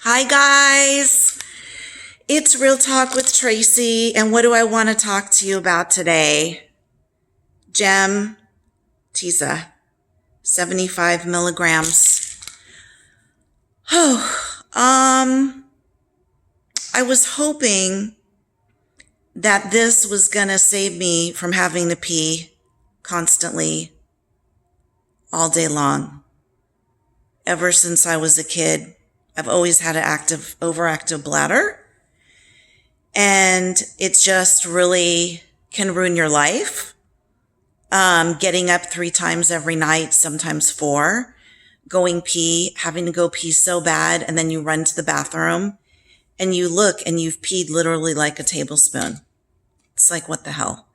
Hi guys, it's Real Talk with Tracy, and what do I want to talk to you about today? Gemtesa, 75 milligrams. I was hoping that this was gonna save me from having to pee constantly all day long. Ever since I was a kid, I've always had an overactive bladder, and it just really can ruin your life. Getting up 3 times every night, sometimes 4, having to go pee so bad, and then you run to the bathroom and you look and you've peed literally like a tablespoon. It's like, what the hell?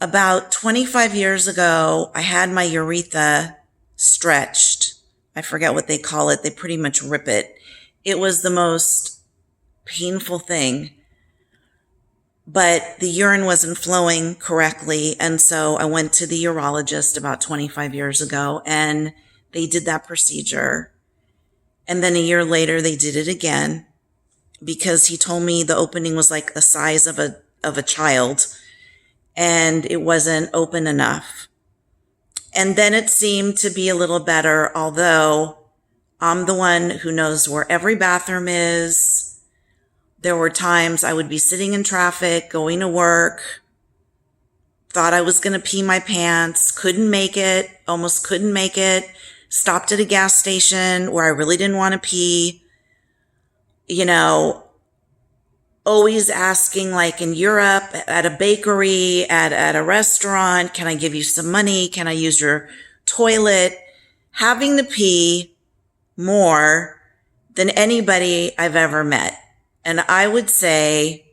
About 25 years ago, I had my urethra stretched. I forget what they call it. They pretty much rip it. It was the most painful thing, but the urine wasn't flowing correctly. And so I went to the urologist about 25 years ago, and they did that procedure. And then a year later, they did it again because he told me the opening was like the size of a child, and it wasn't open enough. And then it seemed to be a little better, although I'm the one who knows where every bathroom is. There were times I would be sitting in traffic, going to work, thought I was going to pee my pants, couldn't make it, almost couldn't make it, stopped at a gas station where I really didn't want to pee, always asking, like in Europe, at a bakery, at a restaurant, can I give you some money? Can I use your toilet? Having to pee more than anybody I've ever met. And I would say,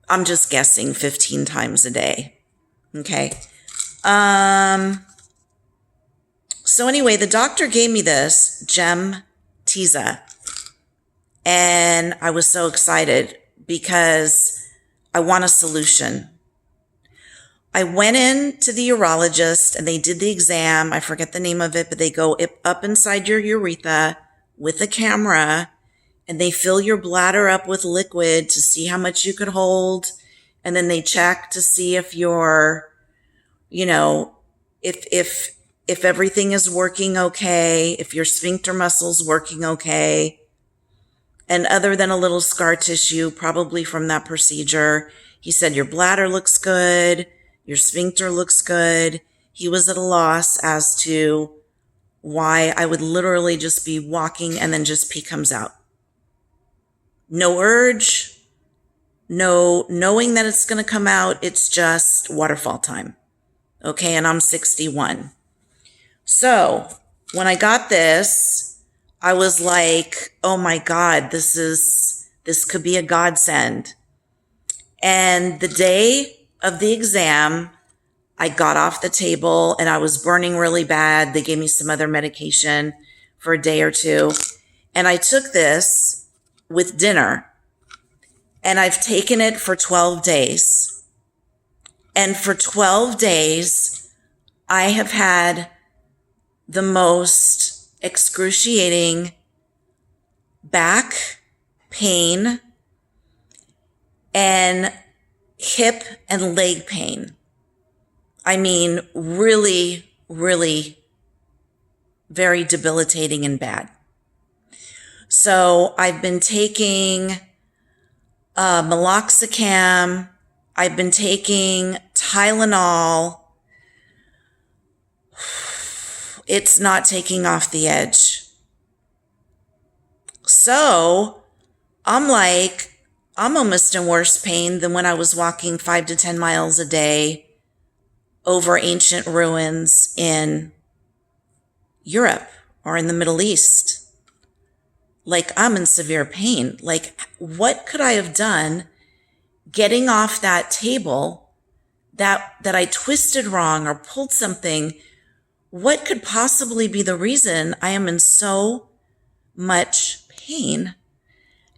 I'm just guessing, 15 times a day. Okay. So anyway, the doctor gave me this Gemtesa. And I was so excited because I want a solution. I went in to the urologist and they did the exam. I forget the name of it, but they go up inside your urethra with a camera and they fill your bladder up with liquid to see how much you could hold. And then they check to see if you're, if everything is working okay, if your sphincter muscle's working okay. And other than a little scar tissue, probably from that procedure, he said, your bladder looks good. Your sphincter looks good. He was at a loss as to why I would literally just be walking and then just pee comes out. No urge, no knowing that it's going to come out. It's just waterfall time. Okay. And I'm 61. So when I got this, I was like, oh my God, this could be a godsend. And the day of the exam, I got off the table and I was burning really bad. They gave me some other medication for a day or two. And I took this with dinner and I've taken it for 12 days. And for 12 days, I have had the most excruciating back pain and hip and leg pain. I mean, really, really very debilitating and bad. So I've been taking meloxicam. I've been taking Tylenol. It's not taking off the edge. So I'm almost in worse pain than when I was walking 5 to 10 miles a day over ancient ruins in Europe or in the Middle East. Like, I'm in severe pain. Like, what could I have done getting off that table that I twisted wrong or pulled something? What could possibly be the reason I am in so much pain?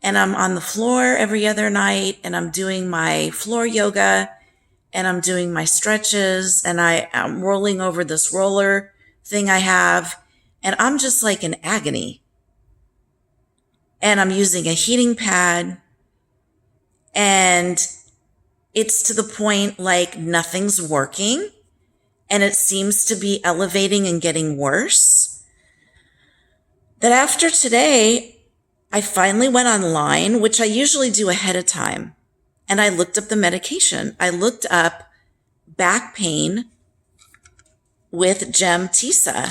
And I'm on the floor every other night and I'm doing my floor yoga and I'm doing my stretches and I'm rolling over this roller thing I have. And I'm just like in agony. and I'm using a heating pad, and it's to the point like nothing's working, and it seems to be elevating and getting worse. That after today, I finally went online, which I usually do ahead of time, and I looked up the medication. I looked up back pain with Gemtesa, ?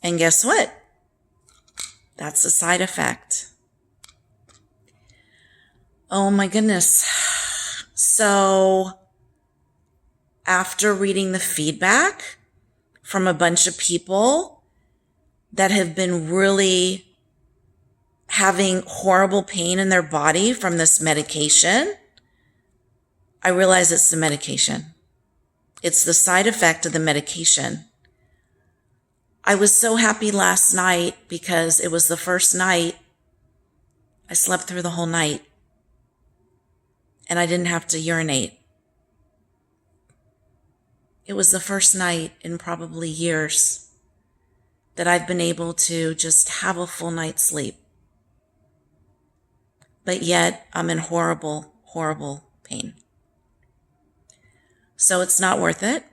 And guess what? That's a side effect. Oh my goodness. So after reading the feedback from a bunch of people that have been really having horrible pain in their body from this medication, I realize it's the medication. It's the side effect of the medication. I was so happy last night because it was the first night I slept through the whole night and I didn't have to urinate. It was the first night in probably years that I've been able to just have a full night's sleep. But yet I'm in horrible, horrible pain. So it's not worth it.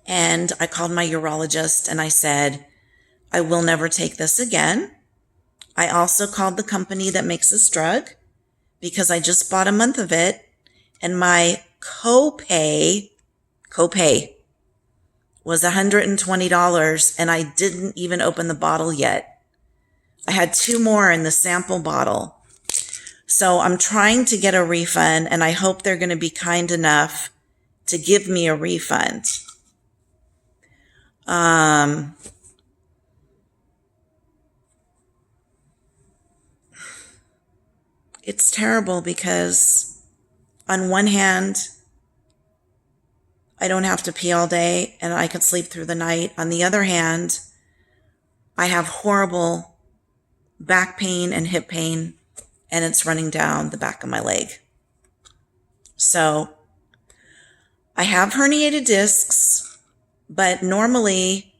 And I called my urologist and I said, I will never take this again. I also called the company that makes this drug because I just bought a month of it, and my copay was $120, and I didn't even open the bottle yet. I had 2 more in the sample bottle. So I'm trying to get a refund, and I hope they're going to be kind enough to give me a refund. It's terrible because on one hand, I don't have to pee all day and I can sleep through the night. On the other hand, I have horrible back pain and hip pain, and it's running down the back of my leg. So I have herniated discs, but normally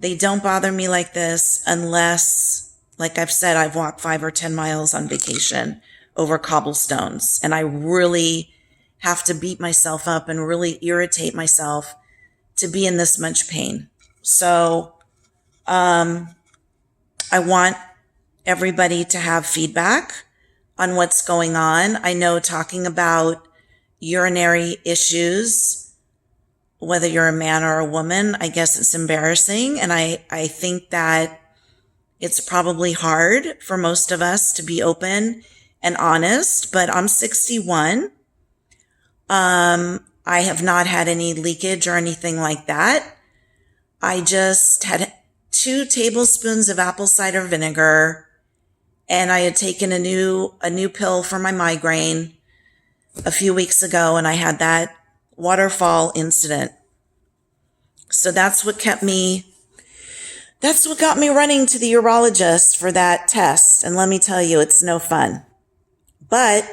they don't bother me like this unless, like I've said, I've walked 5 or 10 miles on vacation over cobblestones, and I really have to beat myself up and really irritate myself to be in this much pain. So I want everybody to have feedback on what's going on. I know talking about urinary issues, whether you're a man or a woman, I guess it's embarrassing. And I think that it's probably hard for most of us to be open and honest, but I'm 61. I have not had any leakage or anything like that. I just had 2 tablespoons of apple cider vinegar, and I had taken a new pill for my migraine a few weeks ago, and I had that waterfall incident. So that's what got me running to the urologist for that test. And let me tell you, it's no fun. But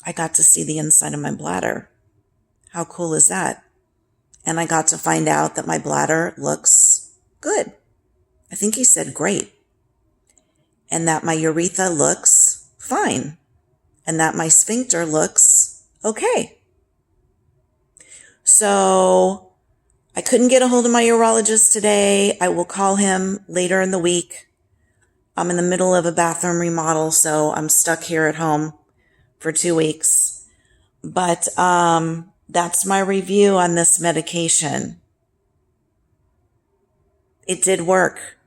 I got to see the inside of my bladder. How cool is that? And I got to find out that my bladder looks good. I think he said great. And that my urethra looks fine. And that my sphincter looks okay. So I couldn't get a hold of my urologist today. I will call him later in the week. I'm in the middle of a bathroom remodel, so I'm stuck here at home for 2 weeks. But that's my review on this medication. It did work,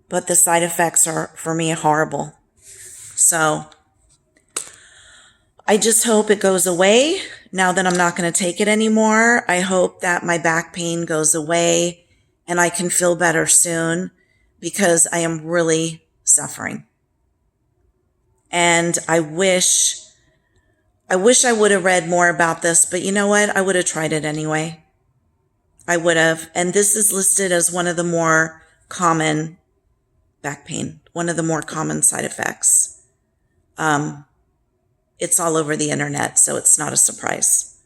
but the side effects are, for me, horrible. So I just hope it goes away now that I'm not going to take it anymore. I hope that my back pain goes away and I can feel better soon, because I am really suffering. And I wish I would have read more about this, but you know what? I would have tried it anyway. I would have. And this is listed as one of the more common back pain, one of the more common side effects. It's all over the internet, so it's not a surprise.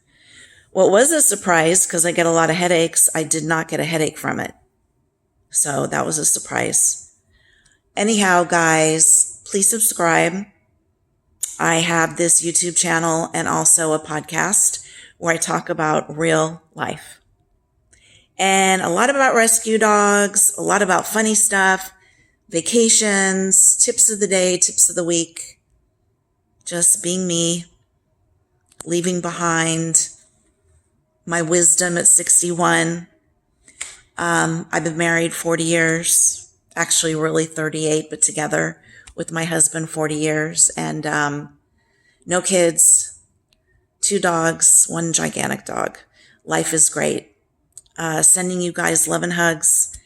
What was a surprise, because I get a lot of headaches, I did not get a headache from it. So that was a surprise. Anyhow, guys, please subscribe. I have this YouTube channel and also a podcast where I talk about real life. And a lot about rescue dogs, a lot about funny stuff, vacations, tips of the day, tips of the week. Just being me, leaving behind my wisdom at 61. I've been married 40 years, actually really 38, but together with my husband 40 years, and no kids, 2 dogs, 1 gigantic dog. Life is great. Sending you guys love and hugs.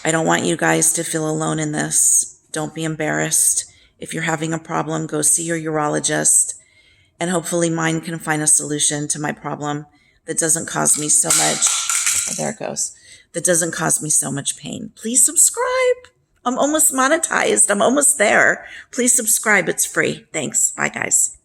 I don't want you guys to feel alone in this. Don't be embarrassed. If you're having a problem, go see your urologist, and hopefully mine can find a solution to my problem that doesn't cause me so much, oh, there it goes, that doesn't cause me so much pain. Please subscribe. I'm almost monetized. I'm almost there. Please subscribe. It's free. Thanks. Bye, guys.